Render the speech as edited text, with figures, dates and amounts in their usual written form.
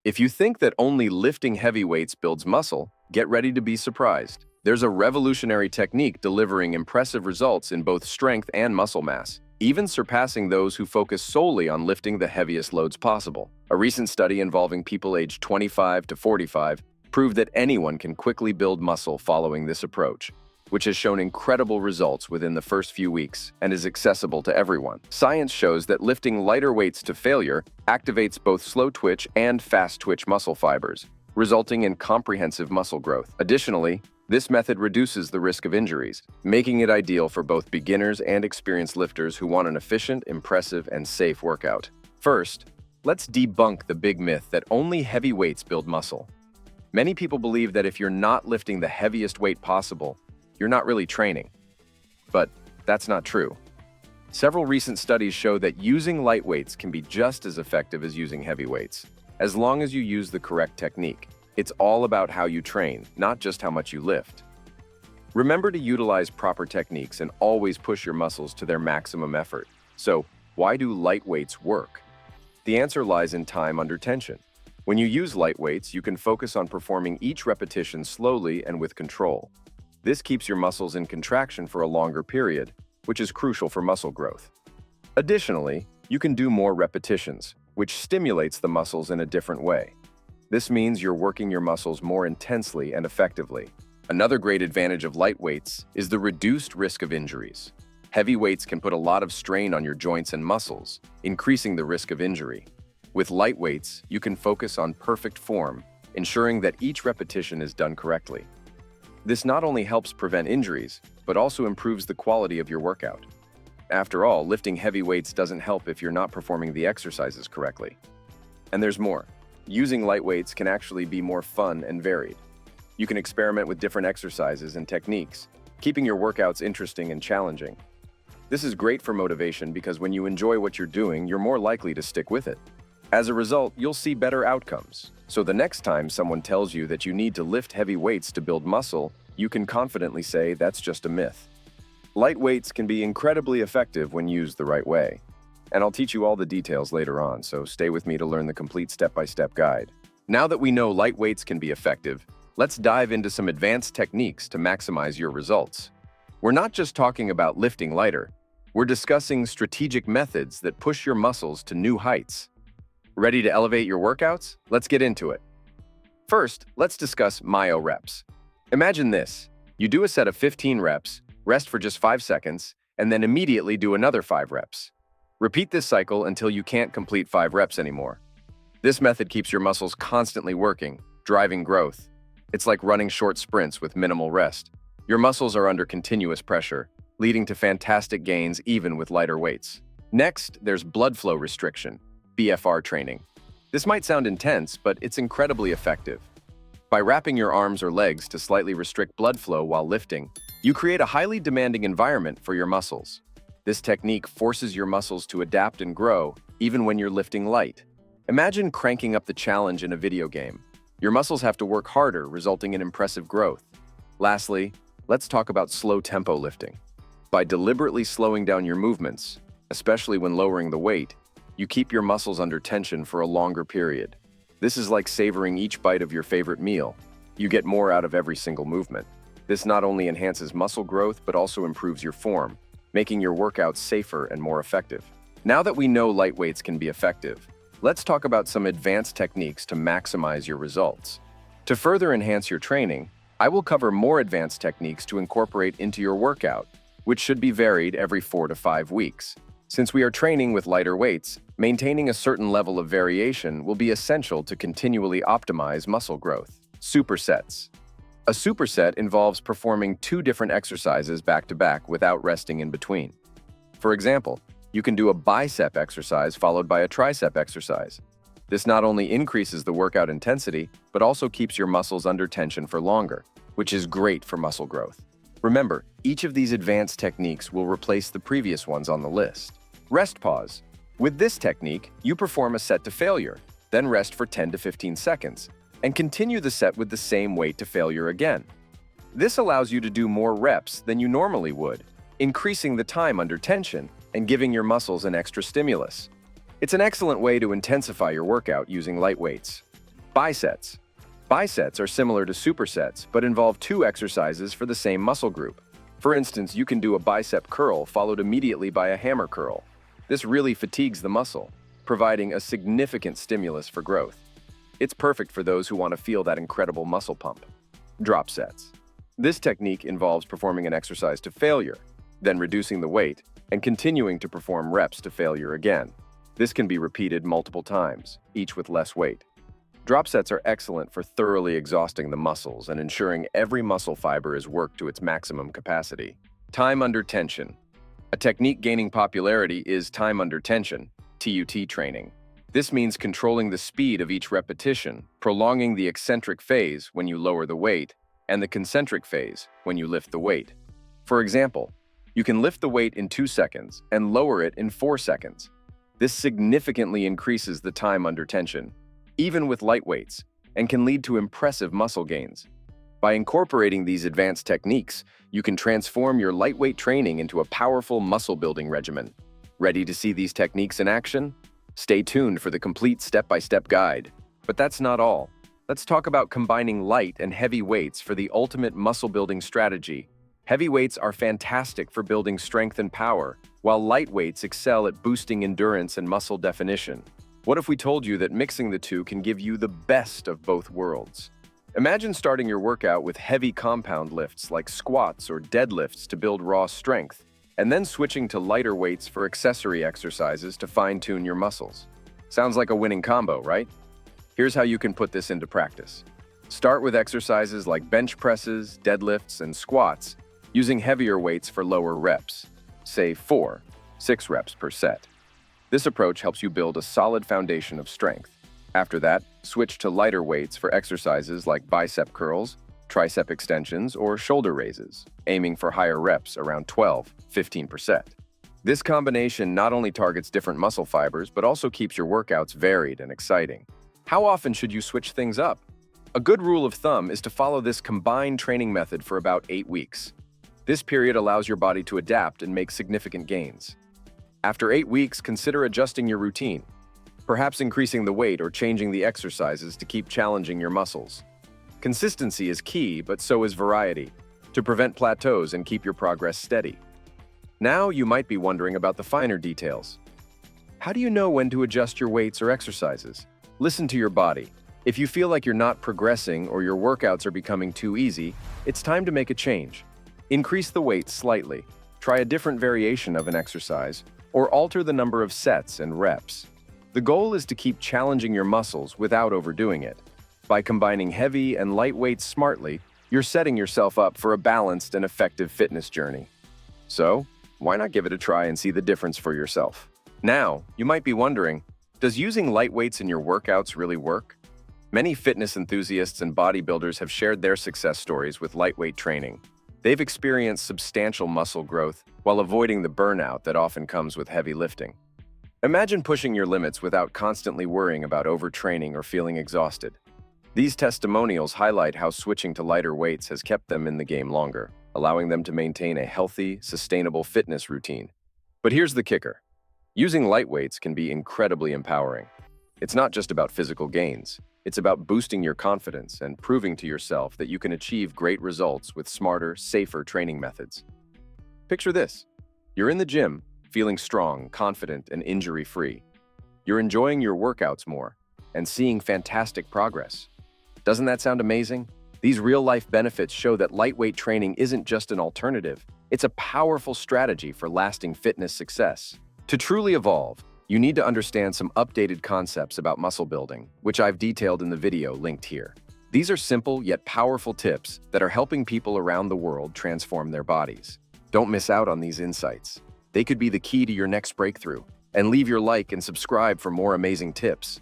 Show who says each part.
Speaker 1: If you think that only lifting heavy weights builds muscle, get ready to be surprised. There's a revolutionary technique delivering impressive results in both strength and muscle mass, even surpassing those who focus solely on lifting the heaviest loads possible. A recent study involving people aged 25 to 45 proved that anyone can quickly build muscle following this approach, which has shown incredible results within the first few weeks and is accessible to everyone. Science shows that lifting lighter weights to failure activates both slow twitch and fast twitch muscle fibers, resulting in comprehensive muscle growth. Additionally, this method reduces the risk of injuries, making it ideal for both beginners and experienced lifters who want an efficient, impressive, and safe workout. First, let's debunk the big myth that only heavy weights build muscle. Many people believe that if you're not lifting the heaviest weight possible, you're not really training. But that's not true. Several recent studies show that using light weights can be just as effective as using heavy weights, as long as you use the correct technique. It's all about how you train, not just how much you lift. Remember to utilize proper techniques and always push your muscles to their maximum effort. So, why do light weights work? The answer lies in time under tension. When you use light weights, you can focus on performing each repetition slowly and with control. This keeps your muscles in contraction for a longer period, which is crucial for muscle growth. Additionally, you can do more repetitions, which stimulates the muscles in a different way. This means you're working your muscles more intensely and effectively. Another great advantage of light weights is the reduced risk of injuries. Heavy weights can put a lot of strain on your joints and muscles, increasing the risk of injury. With light weights, you can focus on perfect form, ensuring that each repetition is done correctly. This not only helps prevent injuries, but also improves the quality of your workout. After all, lifting heavy weights doesn't help if you're not performing the exercises correctly. And there's more. Using light weights can actually be more fun and varied. You can experiment with different exercises and techniques, keeping your workouts interesting and challenging. This is great for motivation because when you enjoy what you're doing, you're more likely to stick with it. As a result, you'll see better outcomes. So the next time someone tells you that you need to lift heavy weights to build muscle, you can confidently say that's just a myth. Light weights can be incredibly effective when used the right way. And I'll teach you all the details later on, so stay with me to learn the complete step-by-step guide. Now that we know light weights can be effective, let's dive into some advanced techniques to maximize your results. We're not just talking about lifting lighter, we're discussing strategic methods that push your muscles to new heights. Ready to elevate your workouts? Let's get into it. First, let's discuss myo reps. Imagine this. You do a set of 15 reps, rest for just 5 seconds, and then immediately do another 5 reps. Repeat this cycle until you can't complete 5 reps anymore. This method keeps your muscles constantly working, driving growth. It's like running short sprints with minimal rest. Your muscles are under continuous pressure, leading to fantastic gains even with lighter weights. Next, there's blood flow restriction, BFR training. This might sound intense, but it's incredibly effective. By wrapping your arms or legs to slightly restrict blood flow while lifting, you create a highly demanding environment for your muscles. This technique forces your muscles to adapt and grow, even when you're lifting light. Imagine cranking up the challenge in a video game. Your muscles have to work harder, resulting in impressive growth. Lastly, let's talk about slow tempo lifting. By deliberately slowing down your movements, especially when lowering the weight, you keep your muscles under tension for a longer period. This is like savoring each bite of your favorite meal. You get more out of every single movement. This not only enhances muscle growth, but also improves your form, making your workouts safer and more effective. Now that we know light weights can be effective, let's talk about some advanced techniques to maximize your results. To further enhance your training, I will cover more advanced techniques to incorporate into your workout, which should be varied every 4 to 5 weeks. Since we are training with lighter weights, maintaining a certain level of variation will be essential to continually optimize muscle growth. Supersets. A superset involves performing 2 different exercises back-to-back without resting in between. For example, you can do a bicep exercise followed by a tricep exercise. This not only increases the workout intensity, but also keeps your muscles under tension for longer, which is great for muscle growth. Remember, each of these advanced techniques will replace the previous ones on the list. Rest pause. With this technique, you perform a set to failure, then rest for 10 to 15 seconds, and continue the set with the same weight to failure again. This allows you to do more reps than you normally would, increasing the time under tension and giving your muscles an extra stimulus. It's an excellent way to intensify your workout using light weights. Bisets. Bisets are similar to supersets, but involve two exercises for the same muscle group. For instance, you can do a bicep curl followed immediately by a hammer curl. This really fatigues the muscle, providing a significant stimulus for growth. It's perfect for those who want to feel that incredible muscle pump. Drop sets. This technique involves performing an exercise to failure, then reducing the weight, and continuing to perform reps to failure again. This can be repeated multiple times, each with less weight. Drop sets are excellent for thoroughly exhausting the muscles and ensuring every muscle fiber is worked to its maximum capacity. Time under tension. A technique gaining popularity is time under tension, TUT training. This means controlling the speed of each repetition, prolonging the eccentric phase when you lower the weight, and the concentric phase when you lift the weight. For example, you can lift the weight in 2 seconds and lower it in 4 seconds. This significantly increases the time under tension, even with light weights, and can lead to impressive muscle gains. By incorporating these advanced techniques, you can transform your lightweight training into a powerful muscle-building regimen. Ready to see these techniques in action? Stay tuned for the complete step-by-step guide. But that's not all. Let's talk about combining light and heavy weights for the ultimate muscle-building strategy. Heavy weights are fantastic for building strength and power, while light weights excel at boosting endurance and muscle definition. What if we told you that mixing the two can give you the best of both worlds? Imagine starting your workout with heavy compound lifts like squats or deadlifts to build raw strength, and then switching to lighter weights for accessory exercises to fine-tune your muscles. Sounds like a winning combo, right? Here's how you can put this into practice. Start with exercises like bench presses, deadlifts, and squats, using heavier weights for lower reps, say 4-6 reps per set. This approach helps you build a solid foundation of strength. After that, switch to lighter weights for exercises like bicep curls, tricep extensions, or shoulder raises, aiming for higher reps around 12-15%. This combination not only targets different muscle fibers, but also keeps your workouts varied and exciting. How often should you switch things up? A good rule of thumb is to follow this combined training method for about 8 weeks. This period allows your body to adapt and make significant gains. After 8 weeks, consider adjusting your routine, perhaps increasing the weight or changing the exercises to keep challenging your muscles. Consistency is key, but so is variety, to prevent plateaus and keep your progress steady. Now you might be wondering about the finer details. How do you know when to adjust your weights or exercises? Listen to your body. If you feel like you're not progressing or your workouts are becoming too easy, it's time to make a change. Increase the weight slightly, try a different variation of an exercise, or alter the number of sets and reps. The goal is to keep challenging your muscles without overdoing it. By combining heavy and light weights smartly, you're setting yourself up for a balanced and effective fitness journey. So, why not give it a try and see the difference for yourself? Now, you might be wondering, does using light weights in your workouts really work? Many fitness enthusiasts and bodybuilders have shared their success stories with lightweight training. They've experienced substantial muscle growth while avoiding the burnout that often comes with heavy lifting. Imagine pushing your limits without constantly worrying about overtraining or feeling exhausted. These testimonials highlight how switching to lighter weights has kept them in the game longer, allowing them to maintain a healthy, sustainable fitness routine. But here's the kicker. Using light weights can be incredibly empowering. It's not just about physical gains. It's about boosting your confidence and proving to yourself that you can achieve great results with smarter, safer training methods. Picture this. You're in the gym, feeling strong, confident, and injury-free. You're enjoying your workouts more and seeing fantastic progress. Doesn't that sound amazing? These real-life benefits show that lightweight training isn't just an alternative. It's a powerful strategy for lasting fitness success. To truly evolve, you need to understand some updated concepts about muscle building, which I've detailed in the video linked here. These are simple yet powerful tips that are helping people around the world transform their bodies. Don't miss out on these insights. They could be the key to your next breakthrough. And leave your like and subscribe for more amazing tips.